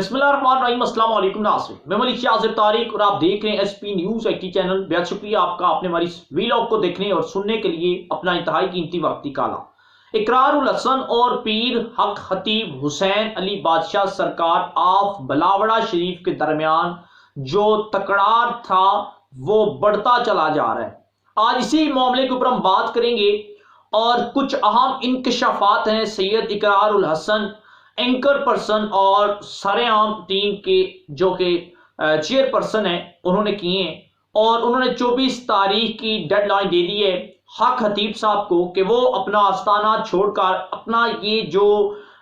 بسم اللہ الرحمن الرحیم۔ السلام علیکم ناظرین، میں ملک شاہزیب طارق اور آپ دیکھ رہے ہیں S P news eighty channel. بہت شکریہ آپ کا آپ نے ہماری ویلاگ کو دیکھنے اور سننے کے لیے اپنا انتہائی قیمتی وقت نکالا۔ اقرار الحسن اور پیر حق خطیب حسین علی بادشاہ سرکار آف بلاوڑہ شریف کے درمیان جو تکرار تھا وہ بڑھتا چلا جا رہا ہے۔ آج اسی معاملے کے اوپر ہم بات کریں گے اور کچھ اہم انکشافات ہیں سید اقرار الحسن اینکر پرسن اور سرعام ٹیم کے جو کہ چیئر پرسن ہیں انہوں نے کیے ہیں، اور انہوں نے 24 تاریخ کی ڈیڈ لائن دے دی ہے حق خطیب صاحب کو کہ وہ اپنا آستانہ چھوڑ کر اپنا یہ جو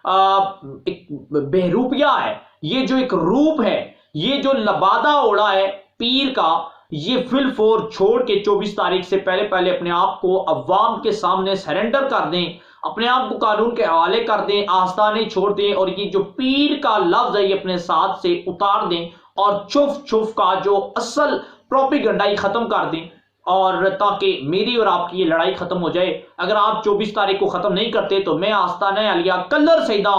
ایک بہروپیہ ہے، یہ جو ایک روپ ہے، یہ جو لبادہ اوڑا ہے پیر کا، یہ فل فور چھوڑ کے 24 تاریخ سے پہلے اپنے آپ کو عوام کے سامنے سرنڈر کر دیں، اپنے آپ کو قانون کے حوالے کر دیں، آستانے چھوڑ دیں، اور یہ جو پیر کا لفظ ہے یہ اپنے ساتھ سے اتار دیں، اور چھف کا جو اصل پروپیگنڈائی ختم کر دیں، اور تاکہ میری اور آپ کی یہ لڑائی ختم ہو جائے۔ اگر آپ 24 تاریخ کو ختم نہیں کرتے تو میں آستانہ علیہ کلر سیدہ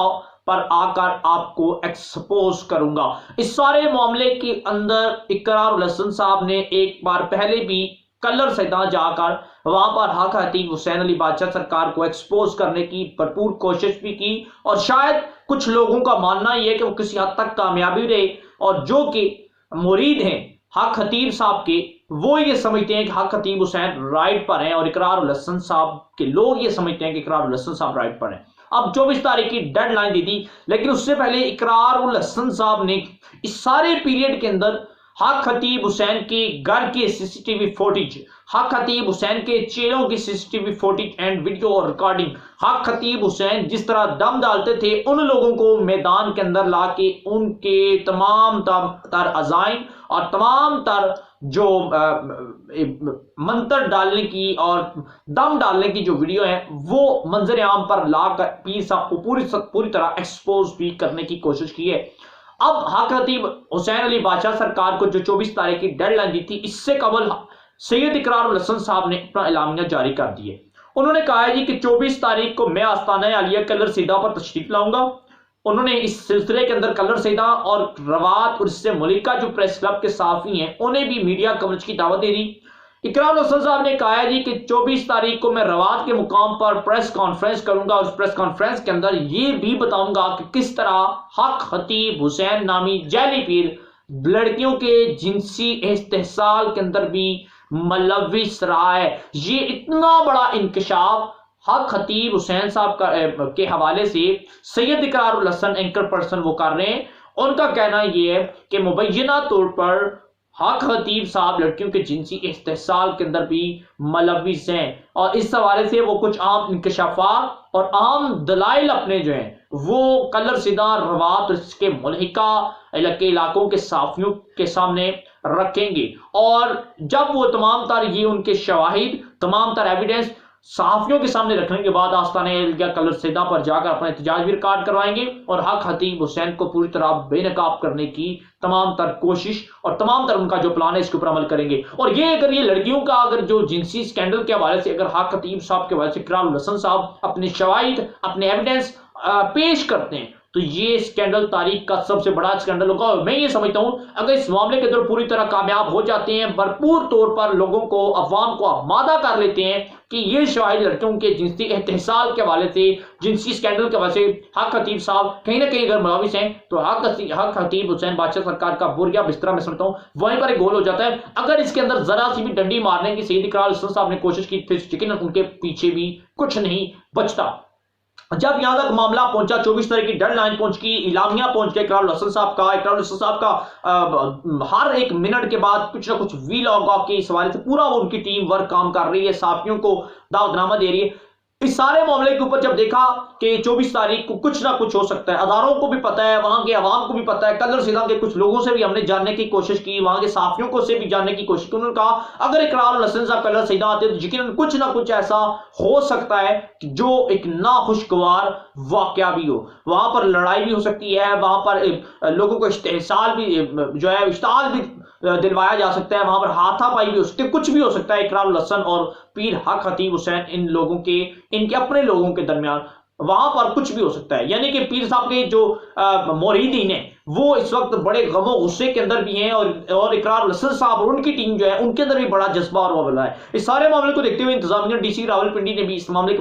پر آ کر آپ کو ایکسپوز کروں گا۔ اس سارے معاملے کے اندر اقرار الحسن صاحب نے ایک بار پہلے بھی کلر سیدہ جا کر وہاں پر حق خطیب حسین علی بادشاہ سرکار کو ایکسپوز کرنے کی بھرپور کوشش بھی کی، اور شاید کچھ لوگوں کا ماننا یہ ہے کہ وہ کسی حد تک کامیابی رہے، اور جو کہ مرید ہیں حق خطیب صاحب کے وہ یہ سمجھتے ہیں کہ حق خطیب حسین رائٹ پر ہیں، اور اقرار الحسن صاحب کے لوگ یہ سمجھتے ہیں کہ اقرار الحسن صاحب رائٹ پر ہیں۔ اب 24 تاریخ کی ڈیڈ لائن دی تھی، لیکن اس سے پہلے اقرار الحسن صاحب نے اس سارے پیریڈ کے اندر حق خطیب حسین کے گھر کے سی سی ٹی وی فوٹیج، حق خطیب حسین کے چہروں کی C C T V footage and video اور ریکارڈنگ، حق خطیب حسین جس طرح دم ڈالتے تھے ان لوگوں کو میدان کے اندر لا کے ان کے تمام تر عزائم اور تمام تر جو منتر ڈالنے کی اور دم ڈالنے کی جو ویڈیو ہیں وہ منظر عام پر لا کر پیر صاحب کو پوری طرح ایکسپوز بھی کرنے کی کوشش کی ہے۔ اب حق خطیب حسین علی بادشاہ سرکار کو جو 24 تاریخ کی ڈیڈ لائن دی تھی، اس سے قبل سید اقرار الحسن صاحب نے اپنا اعلامیہ جاری کر دیے۔ انہوں نے کہا ہے جی کہ 24 تاریخ کو میں آستانہ علیہ کلر سیدہ پر تشریف لاؤں گا۔ انہوں نے اس سلسلے کے اندر کلر سیدہ اور روات اور اس سے ملکہ جو پریس کلب کے صحافی ہیں انہیں بھی میڈیا کوریج کی دعوت دے دی۔ اقرار الحسن صاحب نے کہا ہے جی کہ 24 تاریخ کو میں روات کے مقام پر پریس کانفرنس کروں گا، اور اس پریس کانفرنس کے اندر یہ بھی بتاؤں گا کہ کس طرح حق خطیب حسین نامی جعلی پیر لڑکیوں کے جنسی استحصال کے اندر بھی ملوث رہا ہے۔ یہ اتنا بڑا انکشاف حق خطیب حسین صاحب کے حوالے سے سید اقرار الحسن اینکر پرسن وہ کر رہے ہیں۔ ان کا کہنا یہ ہے کہ مبینہ طور پر حق خطیب صاحب لڑکیوں کے جنسی استحصال کے اندر بھی ملوث ہیں، اور اس حوالے سے وہ کچھ عام انکشافات اور عام دلائل اپنے جو ہیں وہ کلر سیدہ روات اس کے ملحقہ علاقوں کے صحافیوں کے سامنے رکھیں گے، اور جب وہ تمام تر یہ ان کے شواہد، تمام تر ایویڈنس صحافیوں کے سامنے رکھنے کے بعد آستانہ علیہ کلر سیدہ پر جا کر اپنا احتجاج بھی ریکارڈ کروائیں گے، اور حق خطیب حسین کو پوری طرح بے نقاب کرنے کی تمام تر کوشش اور تمام تر ان کا جو پلان ہے اس کے اوپر عمل کریں گے۔ اور یہ اگر یہ لڑکیوں کا اگر جو جنسی سکینڈل کے حوالے سے اگر حق خطیب صاحب کے حوالے سے اقرار الحسن صاحب اپنے شواہد، اپنے ایویڈنس پیش کرتے ہیں تو یہ سکینڈل تاریخ کا سب سے بڑا سکینڈل ہوگا، اور میں یہ سمجھتا ہوں اگر اس معاملے کے اندر پوری طرح کامیاب ہو جاتے ہیں، بھرپور طور پر لوگوں کو، عوام کو آمادہ کر لیتے ہیں کہ یہ شواہد لڑکیوں کے جنسی استحصال کے حوالے سے، جنسی سکینڈل کے حوالے سے حق خطیب صاحب کہیں نہ کہیں اگر ملوث ہیں، تو حق خطیب حسین بادشاہ سرکار کا بوریا بستر میں سمجھتا ہوں وہیں پر ایک گول ہو جاتا ہے۔ اگر اس کے اندر ذرا سی بھی ڈنڈی مارنے کی سید اقرار الحسن صاحب نے کوشش کی پھر یقیناً ان کے پیچھے بھی کچھ نہیں بچتا۔ جب یہاں تک معاملہ پہنچا، 24 تاریخ کی ڈیڈ لائن پہنچ گئی، اعلامیہ پہنچ گیا اقرار الحسن صاحب کا، اقرار الحسن صاحب کا ہر ایک منٹ کے بعد کچھ نہ کچھ ویلاگ کے اس حوالے سے پورا وہ ان کی ٹیم ورک کام کر رہی ہے، صحافیوں کو دعوت نامہ دے رہی ہے۔ اس سارے معاملے کے اوپر جب دیکھا کہ 24 تاریخ کو کچھ نہ کچھ ہو سکتا ہے، اداروں کو بھی پتہ ہے، وہاں کے عوام کو بھی پتہ ہے، کلر سیدہ کے کچھ لوگوں سے بھی ہم نے جاننے کی کوشش کی، وہاں کے صحافیوں کو سے بھی جاننے کی کوشش کی، انہوں نے کہا اگر اقرار الحسن صاحب کلر سیدہ آتے تو یقیناً کچھ نہ کچھ ایسا ہو سکتا ہے کہ جو ایک ناخوشگوار واقعہ بھی ہو، وہاں پر لڑائی بھی ہو سکتی ہے، وہاں پر لوگوں کو استحصال بھی جو ہے اشتعال بھی دلوایا جا سکتا ہے، وہاں پر ہاتھا پائی بھی ہو سکتی ہے، کچھ بھی ہو سکتا ہے۔ اقرار الحسن اور پیر حق خطیب حسین ان کے اپنے لوگوں کے درمیان وہاں پر کچھ بھی ہو سکتا ہے. یعنی کہ پیر صاحب کے جو موریدین ہیں وہ اس وقت بڑے غم و غصے کے اندر بھی ہیں, اور اقرار الحسن صاحب اور ان کی ٹیم جو ہے ان کے اندر بھی بڑا جذبہ اور معاملہ ہے. اس سارے معاملے کو دیکھتے ہوئے انتظامیہ ڈی سی راولپنڈی نے بھی اس معاملے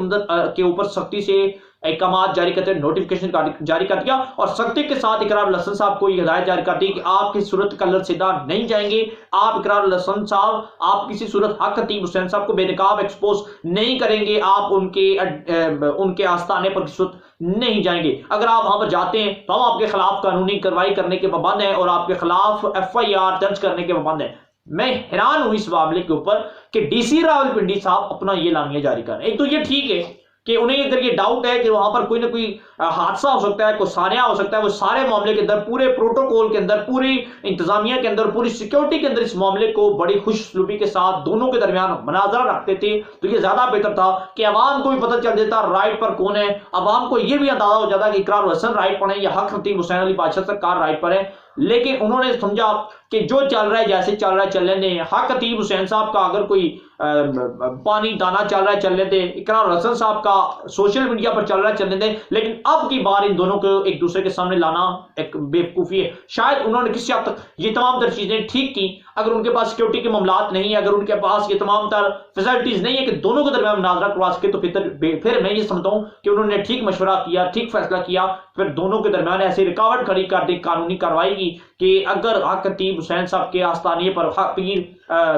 کے اوپر سختی سے احکامات جاری کرتے ہیں, نوٹیفکیشن جاری کر دیا, اور سختی کے ساتھ اقرار الحسن صاحب کو یہ ہدایت جاری کر دی کہ آپ کی صورت کلر سیدھا نہیں جائیں گے. آپ اقرار الحسن صاحب آپ کسی صورت حق خطیب حسین صاحب کو بے نقاب ایکسپوز نہیں کریں گے, آپ ان کے آستانے پر کسی صورت نہیں جائیں گے. اگر آپ وہاں پر جاتے ہیں تو ہم آپ کے خلاف قانونی کارروائی کرنے کے پابند ہیں اور آپ کے خلاف FIR درج کرنے کے پابند ہیں. میں حیران ہوں اس معاملے کے اوپر کہ ڈی سی راولپنڈی صاحب اپنا یہ اعلامیہ جاری کر رہے ہیں. ایک تو یہ ٹھیک ہے کہ انہیں اگر یہ ڈاؤٹ ہے کہ وہاں پر کوئی نہ کوئی حادثہ ہو سکتا ہے, کوئی سانحہ ہو سکتا ہے, وہ سارے معاملے کے اندر پورے پروٹوکول کے اندر پوری انتظامیہ کے اندر پوری سیکیورٹی کے اندر اس معاملے کو بڑی خوش اسلوبی کے ساتھ دونوں کے درمیان مناظرہ رکھتے تھے تو یہ زیادہ بہتر تھا کہ عوام کو بھی پتہ چل دیتا رائٹ پر کون ہے, عوام کو یہ بھی اندازہ ہو جاتا کہ اقرار الحسن رائٹ پر ہیں یا حق خطیب حسین علی بادشاہ سرکار رائٹ پر ہے. لیکن انہوں نے سمجھا کہ جو چل رہا ہے جیسے چل رہا ہے چل لینے دیں. حق خطیب حسین صاحب کا اگر کوئی پانی دانا چل رہا ہے چل لیتے, اقرار الحسن صاحب کا سوشل میڈیا پر چل رہا ہے چل لیتے. لیکن اب کی بار ان دونوں کو ایک دوسرے کے سامنے لانا ایک بیوقوفی ہے. شاید انہوں نے کسی حد تک یہ تمام تر چیزیں ٹھیک کی. اگر ان کے پاس سیکیورٹی کے معاملات نہیں ہیں, اگر ان کے پاس یہ تمام تر فیسلٹیز نہیں ہے کہ دونوں کے درمیان مناظرہ کروا سکے, تو پھر میں یہ سمجھتا ہوں کہ انہوں نے ٹھیک مشورہ کیا, ٹھیک فیصلہ کیا, پھر دونوں کے درمیان ایسی رکاوٹ کھڑی کر دی قانونی کارروائی کی کہ اگر حق خطیب حسین صاحب کے آستانے پر پیر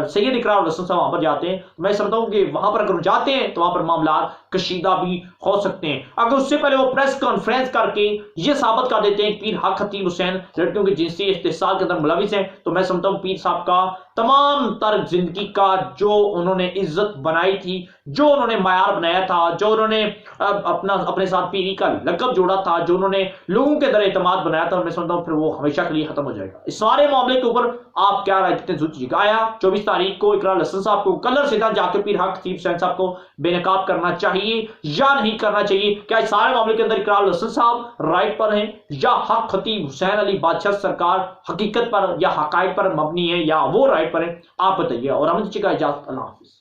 سید اقرار الحسن صاحب وہاں پر جاتے ہیں, میں سمجھتا ہوں کہ وہاں پر اگر جاتے ہیں تو وہاں پر معاملات کشیدہ بھی ہو سکتے ہیں. اگر اس سے پہلے وہ پریس کانفرنس کر کے یہ ثابت کر دیتے ہیں کہ پیر حق خطیب حسین لڑکیوں کے جنسی استحصال کے اندر ملوث ہیں, تو میں سمجھتا ہوں پیر صاحب کا تمام تر زندگی کا جو انہوں نے عزت بنائی تھی, جو انہوں نے معیار بنایا تھا, جو انہوں نے اپنے ساتھ پیری کا لقب جوڑا تھا, جو انہوں نے لوگوں کے در اعتماد بنایا تھا, میں سمجھتا ہوں پھر وہ ہمیشہ کے لیے ختم ہو جائے گا. اس سارے معاملے کے اوپر آپ کیا رائے دیتے ہیں؟ آیا 24 تاریخ کو اقرار الحسن صاحب کو کلر سیدھا جا کے پیر حق خطیب حسین صاحب کو بے نقاب کرنا چاہیے یا نہیں کرنا چاہیے؟ کیا اس سارے معاملے کے اندر اقرار الحسن صاحب رائٹ پر ہیں یا حق خطیب حسین علی بادشاہ سرکار حقیقت پر یا حقائق پر مبنی ہے یا وہ رائٹ پر ہیں؟ آپ بتائیے. اور ہم اجازت, اللہ حافظ.